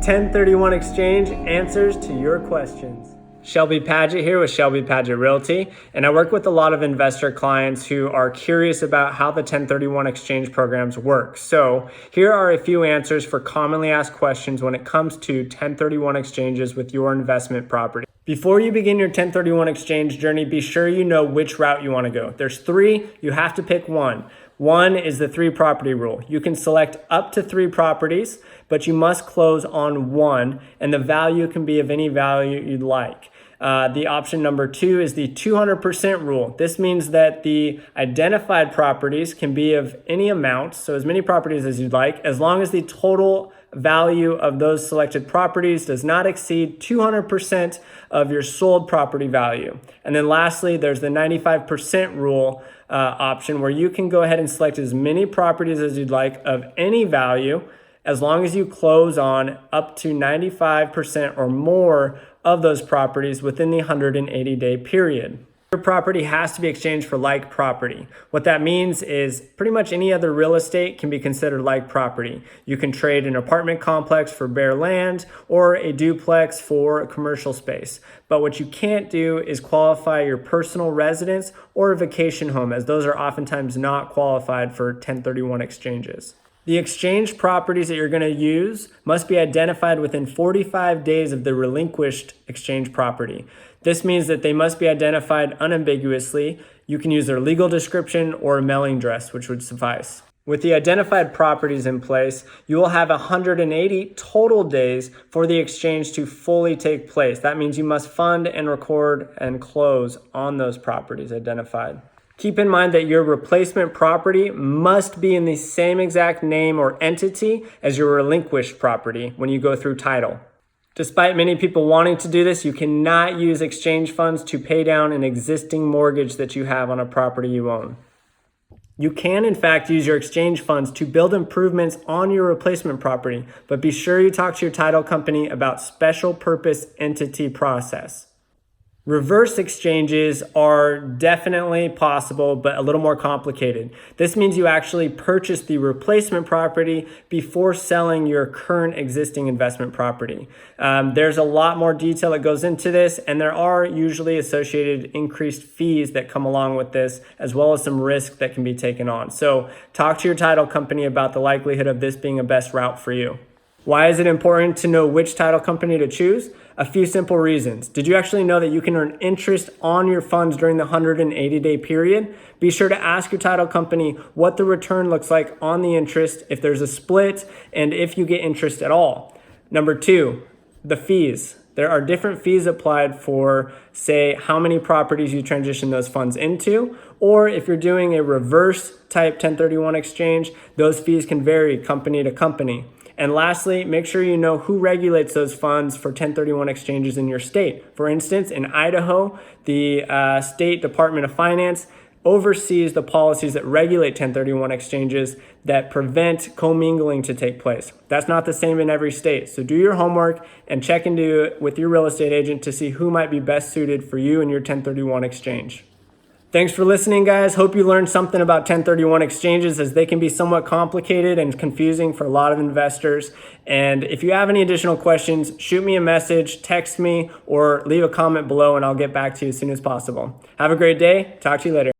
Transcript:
1031 exchange answers to your questions. Shelby Padgett here with Shelby Padgett Realty, and I work with a lot of investor clients who are curious about how the 1031 exchange programs work. So here are a few answers for commonly asked questions when it comes to 1031 exchanges with your investment property. Before you begin your 1031 exchange journey, be sure you know which route you want to go. There's three, you have to pick one. One is the 3-property rule. You can select up to 3 properties, but you must close on one, and the value can be of any value you'd like. The option number 2 is the 200% rule. This means that the identified properties can be of any amount, so as many properties as you'd like, as long as the total value of those selected properties does not exceed 200% of your sold property value. And then lastly, there's the 95% rule option, where you can go ahead and select as many properties as you'd like of any value, as long as you close on up to 95% or more of those properties within the 180-day period. Your property has to be exchanged for like property. What that means is pretty much any other real estate can be considered like property. You can trade an apartment complex for bare land or a duplex for a commercial space. But what you can't do is qualify your personal residence or a vacation home, as those are oftentimes not qualified for 1031 exchanges. The exchange properties that you're going to use must be identified within 45 days of the relinquished exchange property. This means that they must be identified unambiguously. You can use their legal description or a mailing address, which would suffice. With the identified properties in place, you will have 180 total days for the exchange to fully take place. That means you must fund and record and close on those properties identified. Keep in mind that your replacement property must be in the same exact name or entity as your relinquished property when you go through title. Despite many people wanting to do this, you cannot use exchange funds to pay down an existing mortgage that you have on a property you own. You can, in fact, use your exchange funds to build improvements on your replacement property, but be sure you talk to your title company about special purpose entity process. Reverse exchanges are definitely possible, but a little more complicated. This means you actually purchase the replacement property before selling your current existing investment property. There's a lot more detail that goes into this, and there are usually associated increased fees that come along with this, as well as some risk that can be taken on. So talk to your title company about the likelihood of this being a best route for you. Why is it important to know which title company to choose? A few simple reasons. Did you actually know that you can earn interest on your funds during the 180-day period? Be sure to ask your title company what the return looks like on the interest, if there's a split, and if you get interest at all. Number 2, the fees. There are different fees applied for, say, how many properties you transition those funds into, or if you're doing a reverse type 1031 exchange, those fees can vary company to company. And lastly, make sure you know who regulates those funds for 1031 exchanges in your state. For instance, in Idaho, the State Department of Finance oversees the policies that regulate 1031 exchanges that prevent commingling to take place. That's not the same in every state. So do your homework and check into it with your real estate agent to see who might be best suited for you and your 1031 exchange. Thanks for listening, guys. Hope you learned something about 1031 exchanges, as they can be somewhat complicated and confusing for a lot of investors. And if you have any additional questions, shoot me a message, text me, or leave a comment below, and I'll get back to you as soon as possible. Have a great day. Talk to you later.